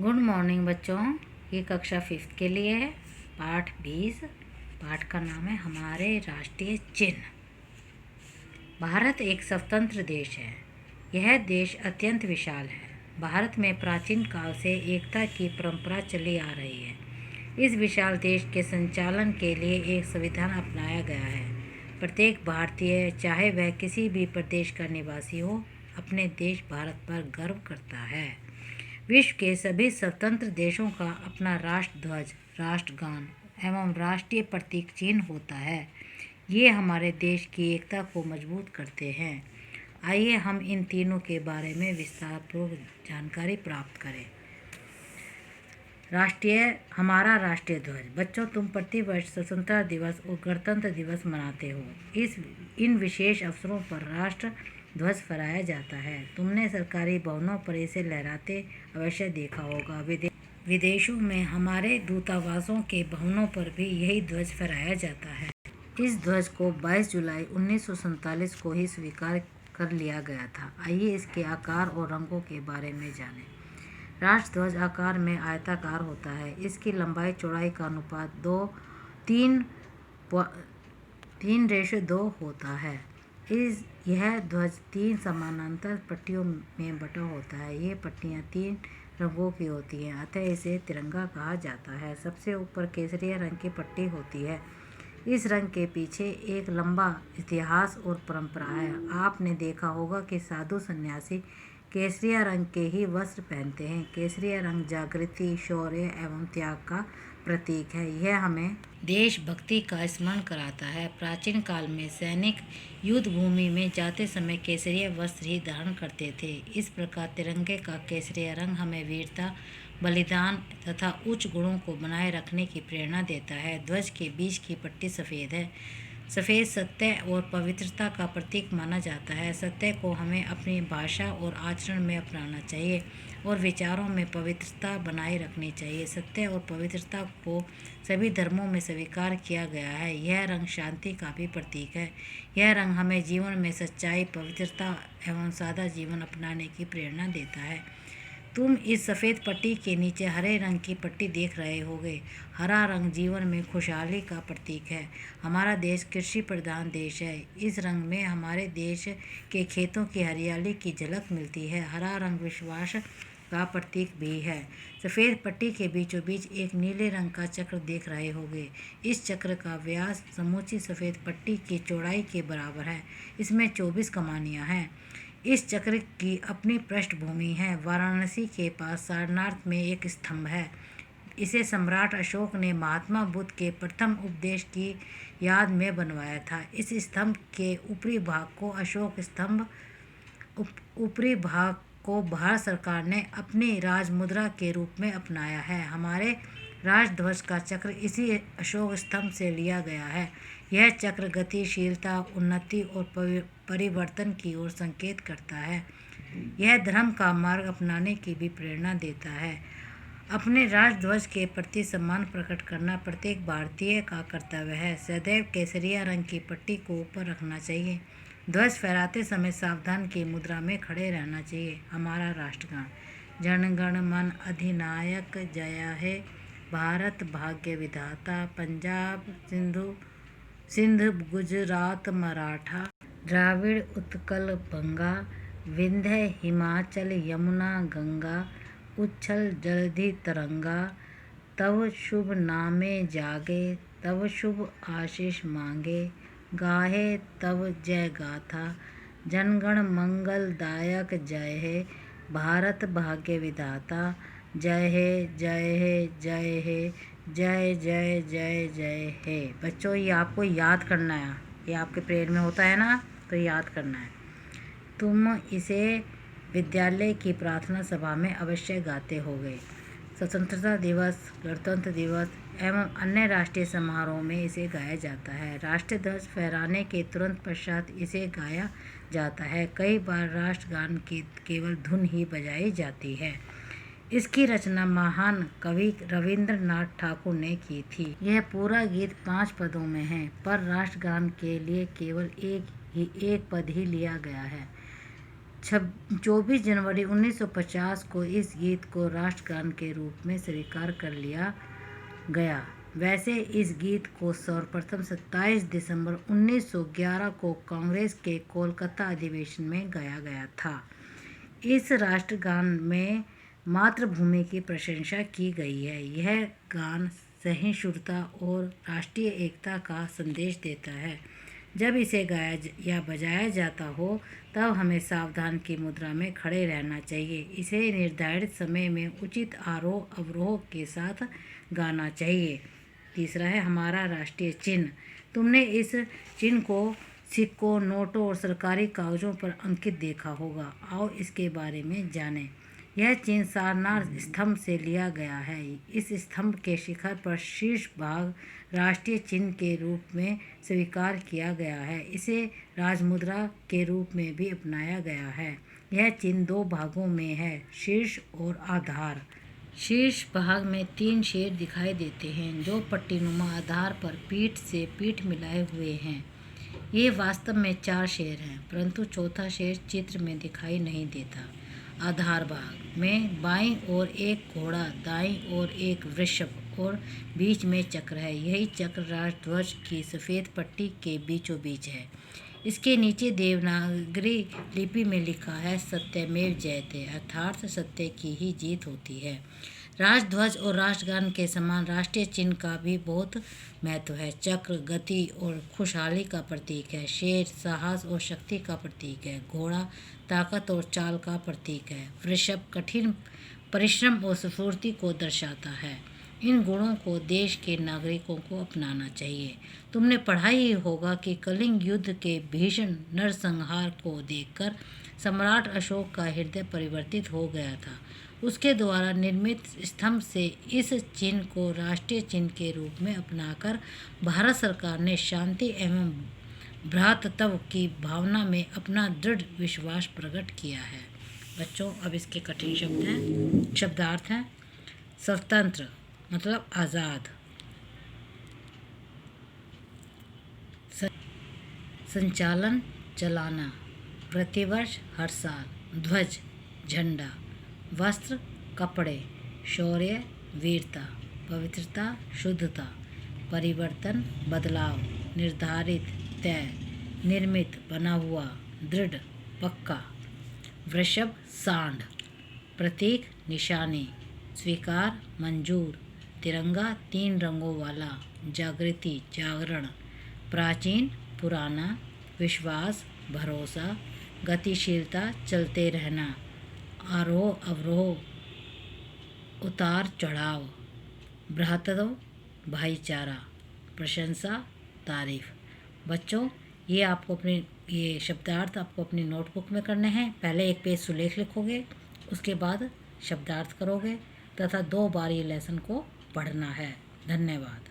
Good morning बच्चों। ये कक्षा 5th के लिए है। पाठ 20। पाठ का नाम है हमारे राष्ट्रीय चिन्ह। भारत एक स्वतंत्र देश है। यह देश अत्यंत विशाल है। भारत में प्राचीन काल से एकता की परंपरा चली आ रही है। इस विशाल देश के संचालन के लिए एक संविधान अपनाया गया है। प्रत्येक भारतीय, चाहे वह किसी भी प्रदेश का निवासी हो, अपने देश भारत पर गर्व करता है। विश्व के सभी स्वतंत्र देशों का अपना राष्ट्र ध्वज, राष्ट्रगान एवं राष्ट्रीय प्रतीक चिन्ह होता है। ये हमारे देश की एकता को मजबूत करते हैं। आइए हम इन तीनों के बारे में विस्तारपूर्वक जानकारी प्राप्त करें। हमारा राष्ट्रीय ध्वज। बच्चों, तुम प्रतिवर्ष स्वतंत्रता दिवस और गणतंत्र दिवस मनाते हो। इन विशेष अवसरों पर राष्ट्र ध्वज फहराया जाता है। तुमने सरकारी भवनों पर इसे लहराते अवश्य देखा होगा। विदेशों में हमारे दूतावासों के भवनों पर भी यही ध्वज फहराया जाता है। इस ध्वज को 22 जुलाई 1947 को ही स्वीकार कर लिया गया था। आइए इसके आकार और रंगों के बारे में जानें। राष्ट्र ध्वज आकार में आयताकार होता है। इसकी लंबाई चौड़ाई का अनुपात 3:2 होता है। यह ध्वज 3 समानांतर पट्टियों में बटा होता है। ये पट्टियाँ 3 रंगों की होती हैं, अतः इसे तिरंगा कहा जाता है। सबसे ऊपर केसरिया रंग की पट्टी होती है। इस रंग के पीछे एक लंबा इतिहास और परंपरा है। आपने देखा होगा कि साधु सन्यासी केसरिया रंग के ही वस्त्र पहनते हैं। केसरिया रंग जागृति, शौर्य एवं त्याग का प्रतीक है। यह हमें देशभक्ति का स्मरण कराता है। प्राचीन काल में सैनिक युद्ध भूमि में जाते समय केसरिया वस्त्र ही धारण करते थे। इस प्रकार तिरंगे का केसरिया रंग हमें वीरता, बलिदान तथा उच्च गुणों को बनाए रखने की प्रेरणा देता है। ध्वज के बीच की पट्टी सफ़ेद है। सफ़ेद सत्य और पवित्रता का प्रतीक माना जाता है। सत्य को हमें अपनी भाषा और आचरण में अपनाना चाहिए और विचारों में पवित्रता बनाए रखनी चाहिए। सत्य और पवित्रता को सभी धर्मों में स्वीकार किया गया है। यह रंग शांति का भी प्रतीक है। यह रंग हमें जीवन में सच्चाई, पवित्रता एवं सादा जीवन अपनाने की प्रेरणा देता है। तुम इस सफ़ेद पट्टी के नीचे हरे रंग की पट्टी देख रहे होगे। हरा रंग जीवन में खुशहाली का प्रतीक है। हमारा देश कृषि प्रधान देश है। इस रंग में हमारे देश के खेतों की हरियाली की झलक मिलती है। हरा रंग विश्वास का प्रतीक भी है। सफ़ेद पट्टी के बीचों बीच एक नीले रंग का चक्र देख रहे होगे। इस चक्र का व्यास समूची सफ़ेद पट्टी की चौड़ाई के बराबर है। इसमें 24 कमानियाँ हैं। इस चक्र की अपनी पृष्ठभूमि है। वाराणसी के पास सारनाथ में एक स्तंभ है। इसे सम्राट अशोक ने महात्मा बुद्ध के प्रथम उपदेश की याद में बनवाया था। इस स्तंभ के ऊपरी भाग को अशोक स्तंभ ऊपरी भाग को भारत सरकार ने अपनी राजमुद्रा के रूप में अपनाया है। हमारे राष्ट्रध्वज का चक्र इसी अशोक स्तंभ से लिया गया है। यह चक्र गतिशीलता, उन्नति और परिवर्तन की ओर संकेत करता है। यह धर्म का मार्ग अपनाने की भी प्रेरणा देता है। अपने राष्ट्रध्वज के प्रति सम्मान प्रकट करना प्रत्येक भारतीय का कर्तव्य है। सदैव केसरिया रंग की पट्टी को ऊपर रखना चाहिए। ध्वज फहराते समय सावधान की मुद्रा में खड़े रहना चाहिए। हमारा राष्ट्रगान। जन गण मन अधिनायक जय हे, भारत भाग्य विधाता, पंजाब सिंध गुजरात मराठा, द्राविड़ उत्कल बंगा, विंध्य हिमाचल यमुना गंगा, उच्छल जलधि तरंगा, तव शुभ नामे जागे, तव शुभ आशीष मांगे, गाहे तव जय गाथा, जनगण मंगल दायक जय हे, भारत भाग्य विधाता, जय हे जय हे जय हे, जय जय जय जय हे। बच्चों, ये आपको याद करना है। ये आपके प्रेयर में होता है ना, तो याद करना है। तुम इसे विद्यालय की प्रार्थना सभा में अवश्य गाते होगे। स्वतंत्रता दिवस, गणतंत्र दिवस एवं अन्य राष्ट्रीय समारोह में इसे गाया जाता है। राष्ट्रीय ध्वज फहराने के तुरंत पश्चात इसे गाया जाता है। कई बार राष्ट्रगान की केवल धुन ही बजाई जाती है। इसकी रचना महान कवि रविंद्रनाथ ठाकुर ने की थी। यह पूरा गीत 5 पदों में है, पर राष्ट्रगान के लिए केवल एक पद ही लिया गया है। 24 जनवरी 1950 को इस गीत को राष्ट्रगान के रूप में स्वीकार कर लिया गया। वैसे इस गीत को सर्वप्रथम 27 दिसंबर 1911 को कांग्रेस के कोलकाता अधिवेशन में गाया गया था। इस राष्ट्रगान में मातृभूमि की प्रशंसा की गई है। यह गान सहिष्णुता और राष्ट्रीय एकता का संदेश देता है। जब इसे गाया या बजाया जाता हो तब हमें सावधान की मुद्रा में खड़े रहना चाहिए। इसे निर्धारित समय में उचित आरोह अवरोह के साथ गाना चाहिए। तीसरा है हमारा राष्ट्रीय चिन्ह। तुमने इस चिन्ह को सिक्कों, नोटों और सरकारी कागजों पर अंकित देखा होगा। आओ इसके बारे में जानें। यह चिन्ह सारनाथ स्तंभ से लिया गया है। इस स्तंभ के शिखर पर शीर्ष भाग राष्ट्रीय चिन्ह के रूप में स्वीकार किया गया है। इसे राजमुद्रा के रूप में भी अपनाया गया है। यह चिन्ह 2 भागों में है, शीर्ष और आधार। शीर्ष भाग में 3 शेर दिखाई देते हैं जो पट्टीनुमा आधार पर पीठ से पीठ मिलाए हुए हैं। ये वास्तव में 4 शेर हैं, परंतु चौथा शेर चित्र में दिखाई नहीं देता। आधार भाग में बाईं ओर एक घोड़ा, दाईं ओर एक वृषभ और बीच में चक्र है। यही चक्र राष्ट्रध्वज की सफ़ेद पट्टी के बीचों बीच है। इसके नीचे देवनागरी लिपि में लिखा है सत्यमेव जयते, अर्थात सत्य की ही जीत होती है। राष्ट्रध्वज और राष्ट्रगान के समान राष्ट्रीय चिन्ह का भी बहुत महत्व है। चक्र गति और खुशहाली का प्रतीक है। शेर साहस और शक्ति का प्रतीक है। घोड़ा ताकत और चाल का प्रतीक है। वृषभ कठिन परिश्रम और स्फूर्ति को दर्शाता है। इन गुणों को देश के नागरिकों को अपनाना चाहिए। तुमने पढ़ा ही होगा कि कलिंग युद्ध के भीषण नरसंहार को देखकर सम्राट अशोक का हृदय परिवर्तित हो गया था। उसके द्वारा निर्मित स्तंभ से इस चिन्ह को राष्ट्रीय चिन्ह के रूप में अपनाकर भारत सरकार ने शांति एवं भ्रातृत्व की भावना में अपना दृढ़ विश्वास प्रकट किया है। बच्चों, अब इसके कठिन शब्दार्थ हैं। स्वतंत्र मतलब आज़ाद, संचालन चलाना, प्रतिवर्ष हर साल, ध्वज झंडा, वस्त्र कपड़े, शौर्य वीरता, पवित्रता शुद्धता, परिवर्तन बदलाव, निर्धारित तय, निर्मित बना हुआ, दृढ़ पक्का, वृषभ सांड, प्रतीक निशानी, स्वीकार मंजूर, तिरंगा 3 रंगों वाला, जागृति जागरण, प्राचीन पुराना, विश्वास भरोसा, गतिशीलता चलते रहना, आरोह अवरोह, उतार चढ़ाव, भ्रातृत्व भाईचारा, प्रशंसा तारीफ। बच्चों, ये शब्दार्थ आपको अपनी नोटबुक में करने हैं। पहले एक पेज सुलेख लिखोगे, उसके बाद शब्दार्थ करोगे तथा 2 बार ये लेसन को पढ़ना है। धन्यवाद।